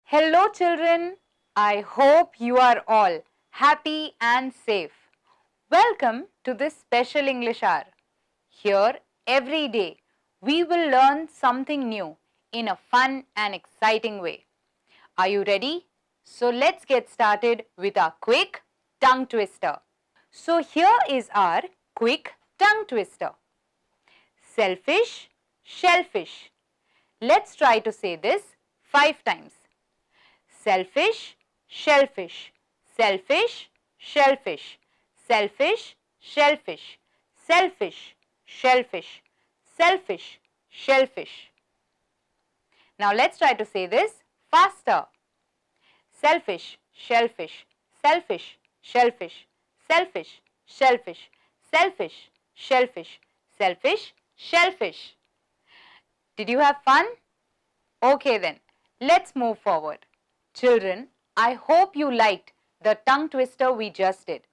Hello children, I hope you are all happy and safe. Welcome to this special English hour. Here every day we will learn something new in a fun and exciting way. Are you ready? So let's get started with our quick tongue twister. So here is our quick tongue twister. Selfish, shellfish. Let's try to say this 5 times. Selfish, shellfish, selfish, shellfish, selfish, shellfish, selfish, shellfish, selfish, shellfish. Now let's try to say this faster. Selfish, shellfish, selfish, shellfish, selfish, shellfish, selfish, shellfish, selfish, shellfish. Did you have fun? Okay then, let's move forward. Children, I hope you liked the tongue twister we just did.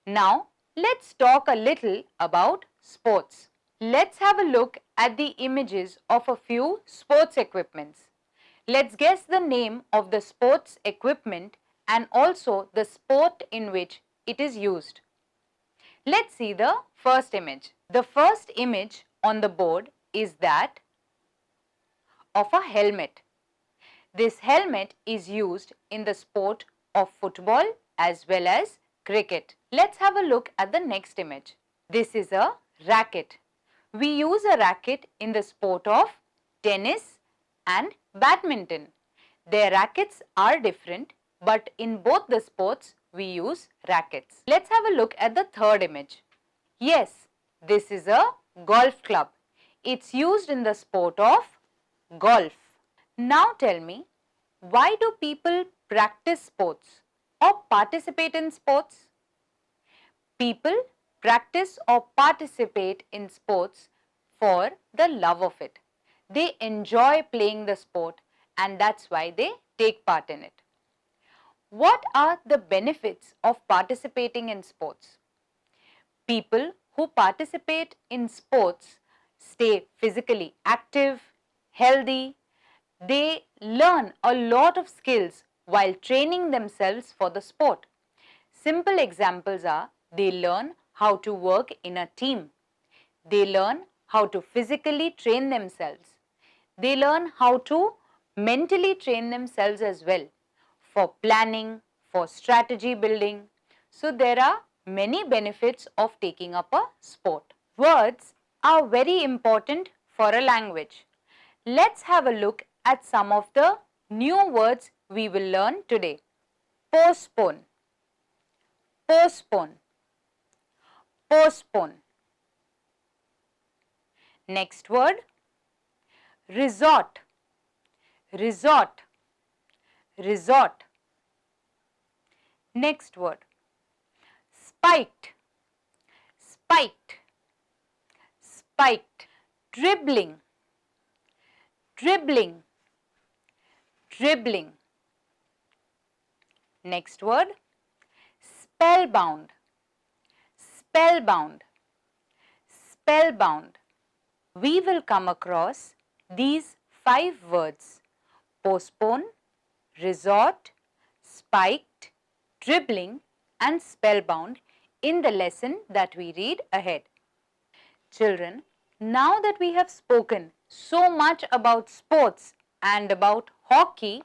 Now, let's talk a little about sports. Let's have a look at the images of a few sports equipments. Let's guess the name of the sports equipment and also the sport in which it is used. Let's see the first image. The first image on the board is that of a helmet. This helmet is used in the sport of football as well as cricket. Let's have a look at the next image. This is a racket. We use a racket in the sport of tennis and badminton. Their rackets are different, but in both the sports we use rackets. Let's have a look at the third image. Yes, this is a golf club. It's used in the sport of golf. Now tell me, why do people practice sports or participate in sports? People practice or participate in sports for the love of it. They enjoy playing the sport and that's why they take part in it. What are the benefits of participating in sports? People who participate in sports stay physically active, healthy. They learn a lot of skills while training themselves for the sport. Simple examples are they learn how to work in a team. They learn how to physically train themselves. They learn how to mentally train themselves as well for planning, for strategy building. So there are many benefits of taking up a sport. Words are very important for a language. Let's have a look at some of the new words we will learn today. Postpone, postpone, postpone. Next word, resort, resort, resort. Next word, spiked, spiked, spiked. Dribbling, dribbling, dribbling. Next word, spellbound, spellbound, spellbound. We will come across these 5 words: postpone, resort, spiked, dribbling and spellbound in the lesson that we read ahead. Children, now that we have spoken so much about sports and about hockey,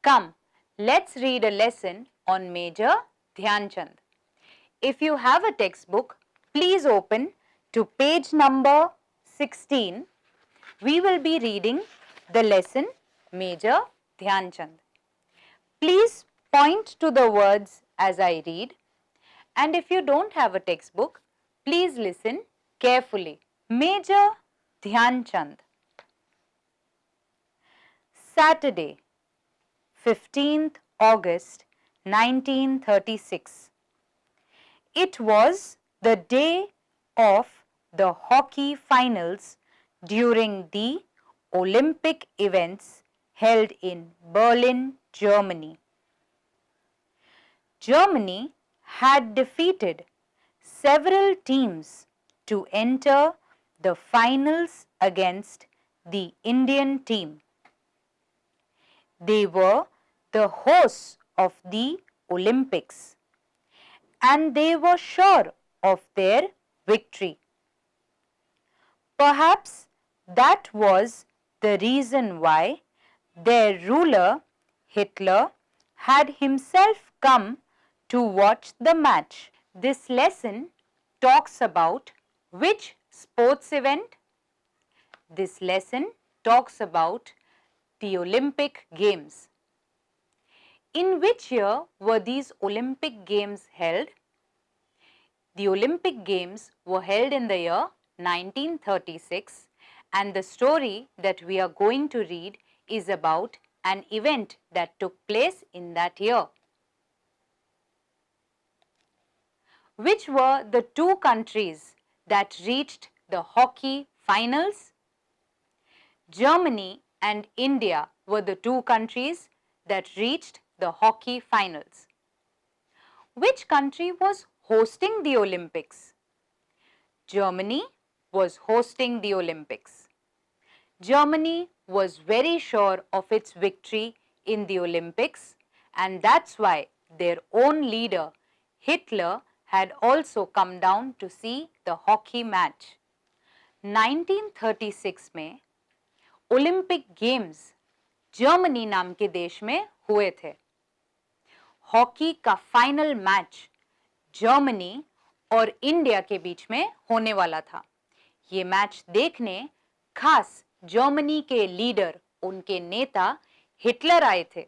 come, let's read a lesson on Major Dhyan Chand. If you have a textbook, please open to page number 16. We will be reading the lesson Major Dhyan Chand. Please point to the words as I read, and if you don't have a textbook, Please listen carefully. Major Dhyan Chand. Saturday, 15th August 1936. It was the day of the hockey finals during the Olympic events held in Berlin, Germany. Germany had defeated several teams to enter the finals against the Indian team. They were the hosts of the Olympics and they were sure of their victory. Perhaps that was the reason why their ruler, Hitler, had himself come to watch the match. This lesson talks about which sports event? This lesson talks about the Olympic Games. In which year were these Olympic Games held? The Olympic Games were held in the year 1936 and the story that we are going to read is about an event that took place in that year. Which were the two countries that reached the hockey finals? Germany and India were the two countries that reached the hockey finals. Which country was hosting the Olympics? Germany was hosting the Olympics. Germany was very sure of its victory in the Olympics and that's why their own leader Hitler had also come down to see the hockey match. 1936 में Olympic games Germany नाम के देश में हुए थे। Hockey का final match Germany और India के बीच में होने वाला था। ये मैच देखने खास जर्मनी के लीडर, उनके नेता हिटलर आए थे।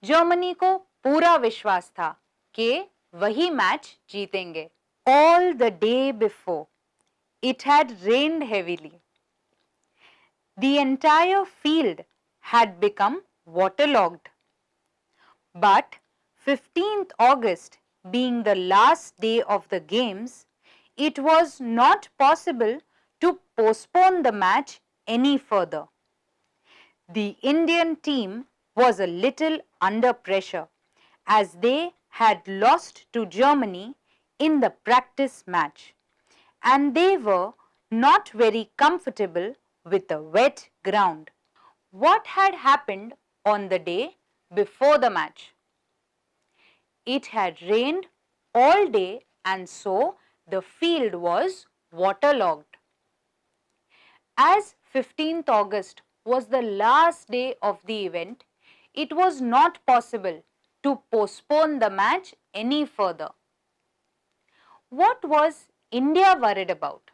जर्मनी को पूरा विश्वास था कि वही मैच जीतेंगे। All the day before, it had rained heavily. The entire field had become waterlogged. But 15th August being the last day of the games, it was not possible to postpone the match any further. The Indian team was a little under pressure as they had lost to Germany in the practice match and they were not very comfortable with the wet ground. What had happened on the day before the match? It had rained all day and so the field was waterlogged. As 15th August was the last day of the event, it was not possible to postpone the match any further. What was India worried about?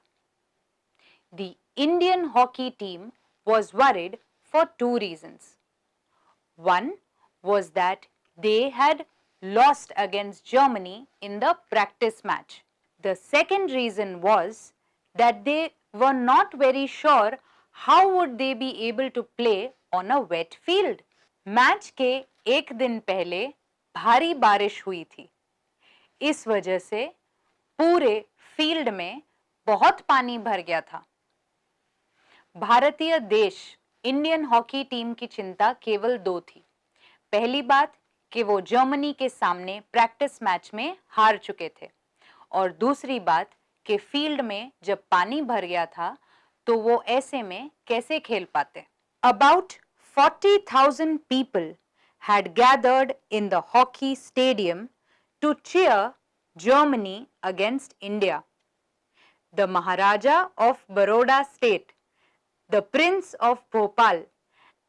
The Indian hockey team was worried for two reasons. One was that they had lost against Germany in the practice match. The second reason was that they were not very sure how would they be able to play on a wet field. Match के एक दिन पहले भारी बारिश हुई थी। इस वजह से पूरे फील्ड में बहुत पानी भर गया था। भारतीय देश इंडियन हॉकी टीम की चिंता केवल दो थी। पहली बात कि वो जर्मनी के सामने प्रैक्टिस मैच में हार चुके थे और दूसरी बात कि फील्ड में जब पानी भर गया था तो वो ऐसे में कैसे खेल पाते। About 40,000 people had gathered in the hockey stadium to cheer Germany against India. The Maharaja of Baroda state, the Prince of Bhopal,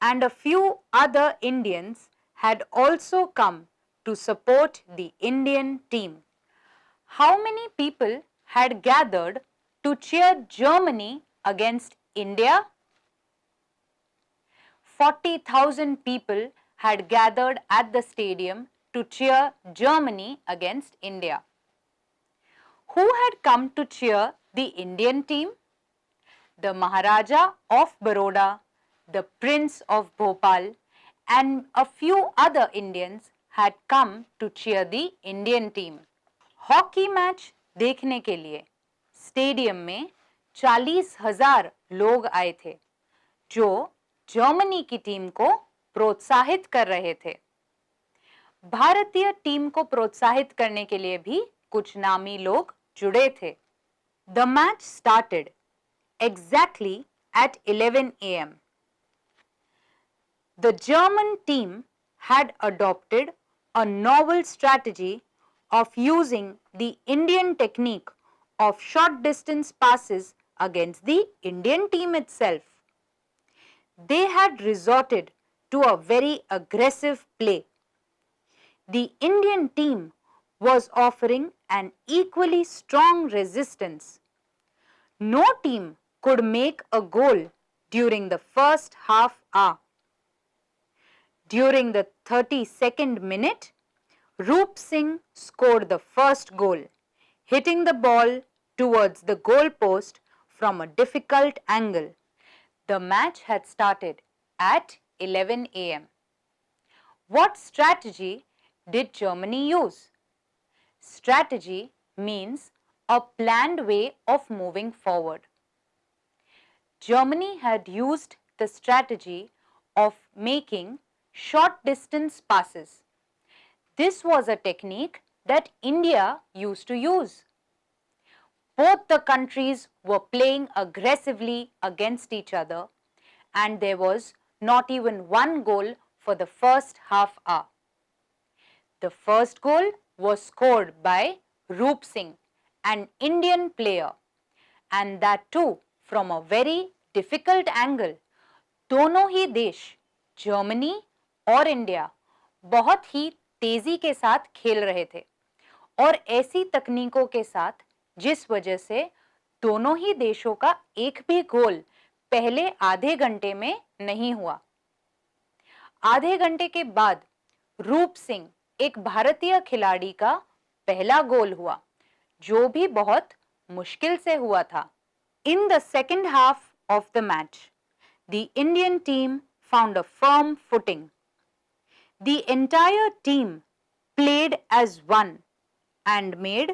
and a few other Indians had also come to support the Indian team. How many people had gathered to cheer Germany against India? 40,000 people had gathered at the stadium to cheer Germany against India. Who had come to cheer the Indian team? The Maharaja of Baroda, the Prince of Bhopal, and a few other Indians had come to cheer the Indian team. Hockey match देखने के लिए stadium में 40,000 लोग आए थे जो Germany की team को प्रोत्साहित कर रहे थे। भारतीय टीम को प्रोत्साहित करने के लिए भी कुछ नामी लोग जुड़े थे। The match started exactly at 11 a.m. The German team had adopted a novel strategy of using the Indian technique of short distance passes against the Indian team itself. They had resorted to a very aggressive play. The Indian team was offering an equally strong resistance. No team could make a goal during the first half hour. During the 32nd minute, Roop Singh scored the first goal, hitting the ball towards the goal post from a difficult angle. The match had started at 11 a.m. What strategy did Germany use? Strategy means a planned way of moving forward. Germany had used the strategy of making short distance passes. This was a technique that India used to use. Both the countries were playing aggressively against each other, and there was not even one goal for the first half hour. The first goal was scored by Roop Singh, an Indian player, and that too from a very difficult angle. दोनों ही देश, Germany और India, बहुत ही तेजी के साथ खेल रहे थे और ऐसी तकनीकों के साथ जिस वजह से दोनों ही देशों का एक भी गोल पहले आधे घंटे में नहीं हुआ। आधे घंटे के बाद रूप सिंह एक भारतीय खिलाड़ी का पहला गोल हुआ, जो भी बहुत मुश्किल से हुआ था। In the second half of the match, the Indian team found a firm footing. The entire team played as one and made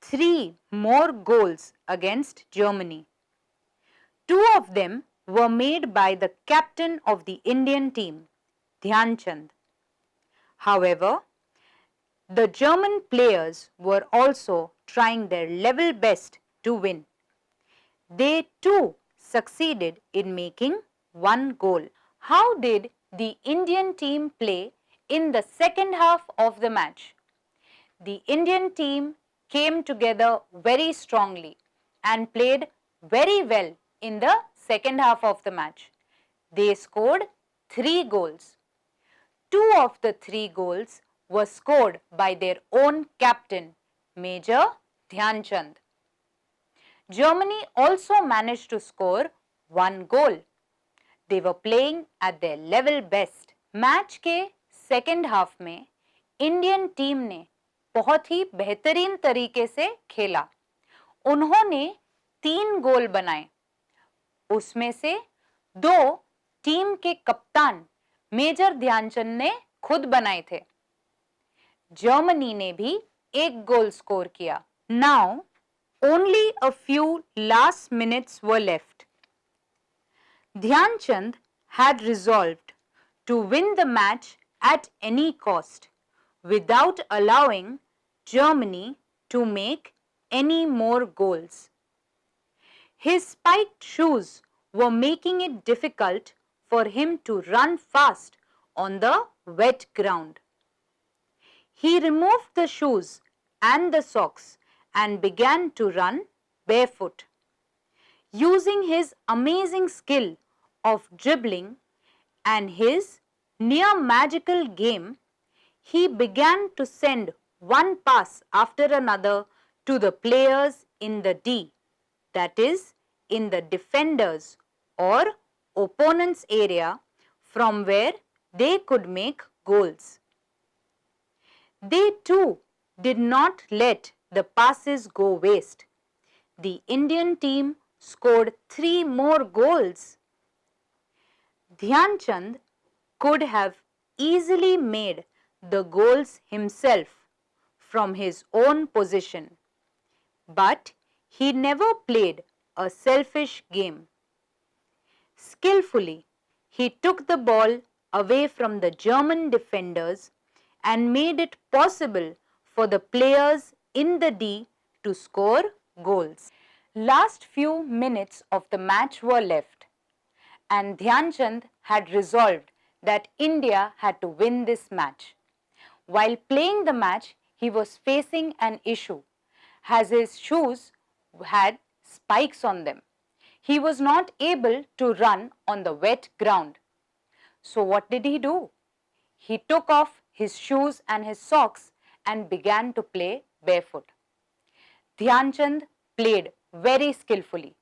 3 more goals against Germany. 2 of them were made by the captain of the Indian team, Dhyan Chand. However, the German players were also trying their level best to win. They too succeeded in making 1 goal. How did the Indian team play in the second half of the match? The Indian team came together very strongly and played very well in the second half of the match. They scored 3 goals. 2 of the 3 goals were scored by their own captain, Major Dhyan Chand. Germany also managed to score 1 goal. They were playing at their level best. Match के second half में Indian team ने बहुत ही बेहतरीन तरीके से खेला। उन्होंने 3 गोल बनाए, उसमें से 2 टीम के कप्तान मेजर ध्यानचंद ने खुद बनाए थे। जर्मनी ने भी 1 गोल स्कोर किया। Now, only a few last minutes were left. Dhyan Chand had resolved to win the match at any cost without allowing Germany to make any more goals. His spiked shoes were making it difficult for him to run fast on the wet ground. He removed the shoes and the socks and began to run barefoot. Using his amazing skill of dribbling and his near magical game, he began to send one pass after another to the players in the D, that is, in the defenders or opponent's area from where they could make goals. They too did not let the passes go waste. The Indian team scored 3 more goals. Dhyan Chand could have easily made the goals himself from his own position, but he never played a selfish game. Skillfully, he took the ball away from the German defenders and made it possible for the players in the D to score goals. Last few minutes of the match were left, and Dhyan Chand had resolved that India had to win this match. While playing the match, he was facing an issue, as his shoes had spikes on them. He was not able to run on the wet ground. So what did he do? He took off his shoes and his socks and began to play barefoot. Dhyan Chand played very skillfully.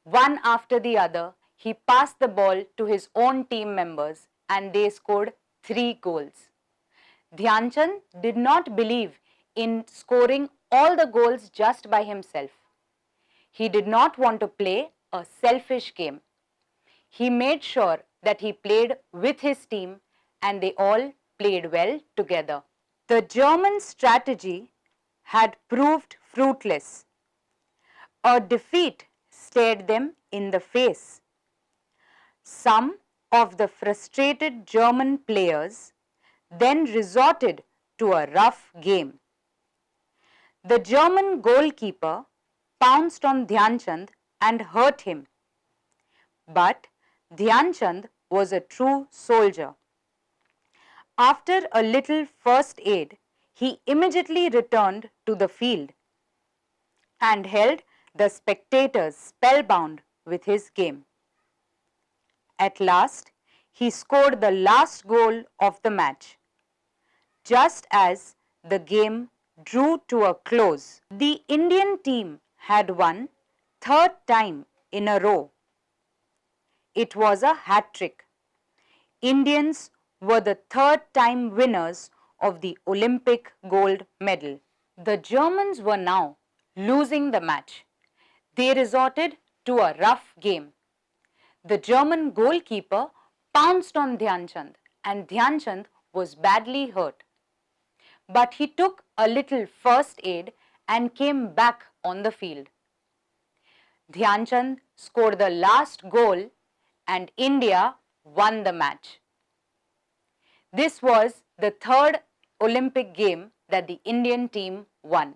One after the other, he passed the ball to his own team members and they scored 3 goals. Dhyan Chand did not believe in scoring all the goals just by himself. He did not want to play a selfish game. He made sure that he played with his team and they all played well together. The German strategy had proved fruitless. A defeat stared them in the face. Some of the frustrated German players then resorted to a rough game. The German goalkeeper pounced on Dhyan Chand and hurt him. But Dhyan Chand was a true soldier. After a little first aid, he immediately returned to the field and held the spectators spellbound with his game. At last, he scored the last goal of the match. Just as the game drew to a close, the Indian team had won 3rd time in a row. It was a hat-trick. Indians were the 3rd time winners of the Olympic gold medal. The Germans were now losing the match. They resorted to a rough game. The German goalkeeper pounced on Dhyan Chand and Dhyan Chand was badly hurt. But he took a little first aid and came back on the field. Dhyan Chand scored the last goal and India won the match. This was the 3rd Olympic game that the Indian team won.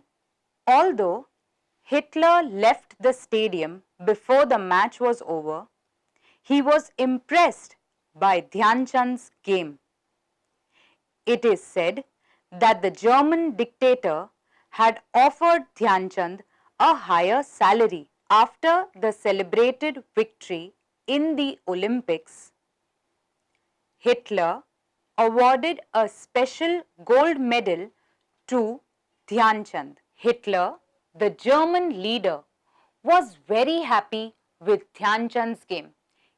Although Hitler left the stadium before the match was over, he was impressed by Dhyan Chand's game. It is said that the German dictator had offered Dhyan Chand a higher salary after the celebrated victory in the Olympics. Hitler awarded a special gold medal to Dhyan Chand. Hitler, the German leader, was very happy with Dhyan Chand's game.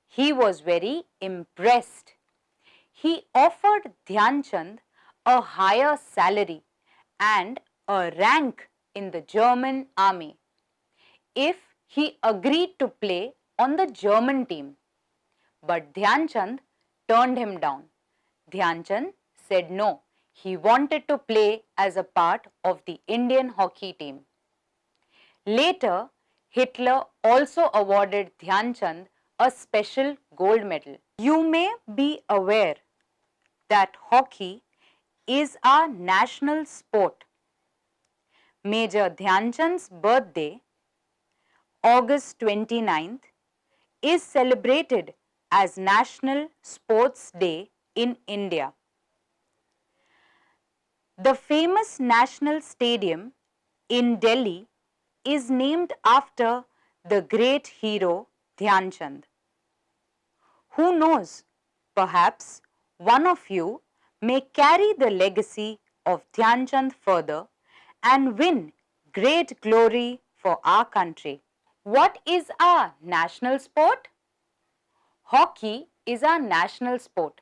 He was very impressed. He offered Dhyan Chand a higher salary and a rank in the German army if he agreed to play on the German team. But Dhyan Chand turned him down. Dhyan Chand said no, he wanted to play as a part of the Indian hockey team. Later, Hitler also awarded Dhyan Chand a special gold medal. You may be aware that hockey is our national sport. Major Dhyan Chand's birthday, August 29th, is celebrated as National Sports Day in India. The famous National Stadium in Delhi is named after the great hero Dhyan Chand. Who knows, perhaps one of you may carry the legacy of Dhyan Chand further and win great glory for our country. What is our national sport? Hockey is our national sport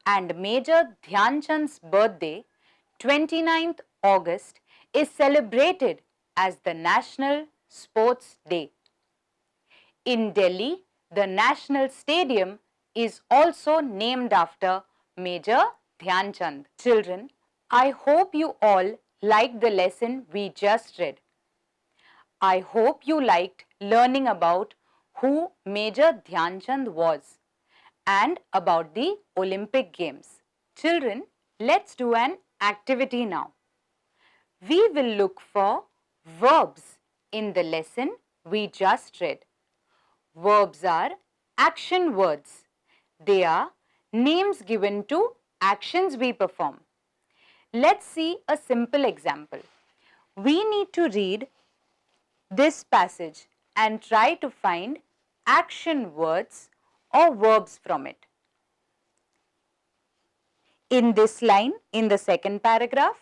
and Major Dhyan Chand's birthday, 29th August, is celebrated as the National Sports Day. In Delhi, the National Stadium is also named after Major Dhyan Chand. Children, I hope you all liked the lesson we just read. I hope you liked learning about who Major Dhyan Chand was and about the Olympic Games. Children, let's do an activity now. We will look for verbs in the lesson we just read. Verbs are action words. They are names given to actions we perform. Let's see a simple example. We need to read this passage and try to find action words or verbs from it. In this line, in the second paragraph,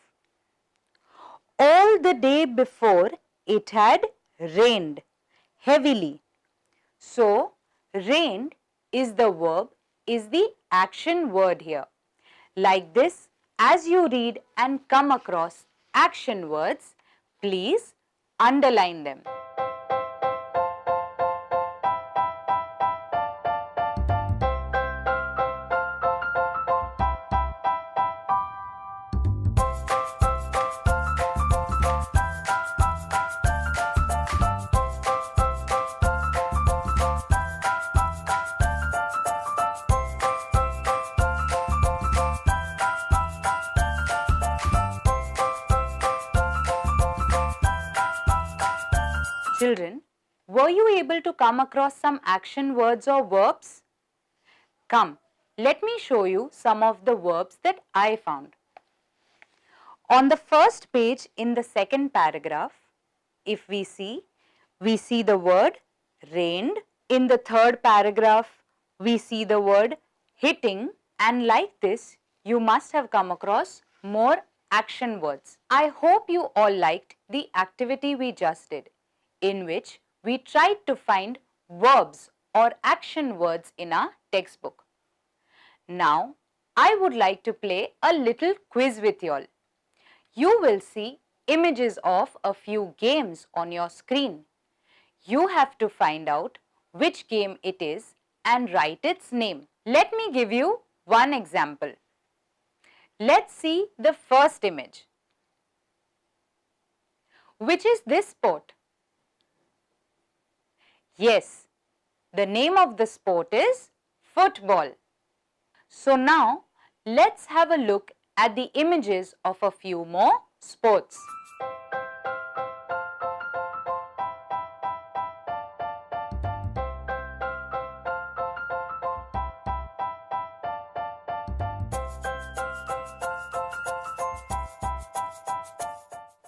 all the day before it had rained heavily. So, rained is the verb, is the action word here. Like this, as you read and come across action words, please underline them. Children, were you able to come across some action words or verbs? Come, let me show you some of the verbs that I found. On the first page in the second paragraph, if we see the word rained. In the third paragraph, we see the word hitting, and like this, you must have come across more action words. I hope you all liked the activity we just did, in which we tried to find verbs or action words in our textbook. Now, I would like to play a little quiz with you all. You will see images of a few games on your screen. You have to find out which game it is and write its name. Let me give you one example. Let's see the first image. Which is this sport? Yes, the name of the sport is football. So now, let's have a look at the images of a few more sports.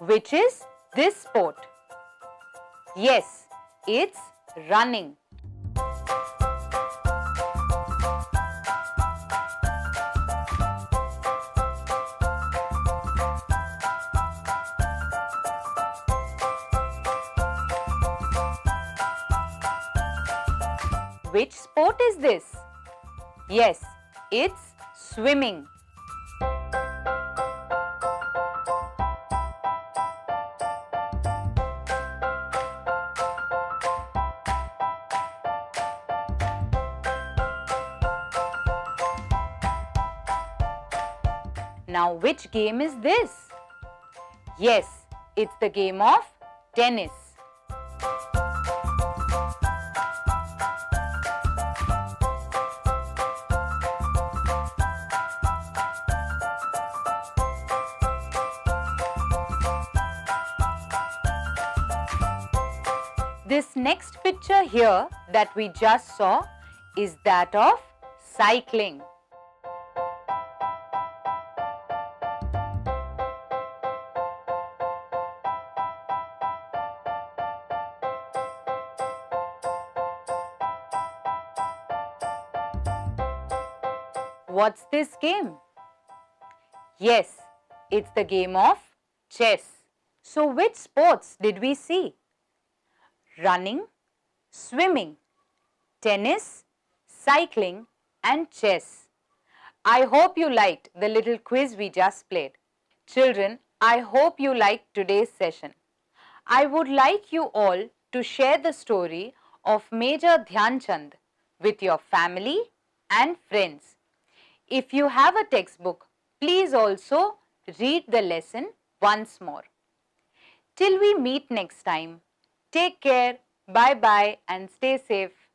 Which is this sport? Yes, it's running. Which sport is this? Yes, it's swimming. Now, which game is this? Yes, it's the game of tennis. This next picture here that we just saw is that of cycling. What's this game? Yes, it's the game of chess. So which sports did we see? Running, swimming, tennis, cycling and chess. I hope you liked the little quiz we just played. Children, I hope you liked today's session. I would like you all to share the story of Major Dhyan Chand with your family and friends. If you have a textbook, please also read the lesson once more. Till we meet next time, take care, bye bye, and stay safe.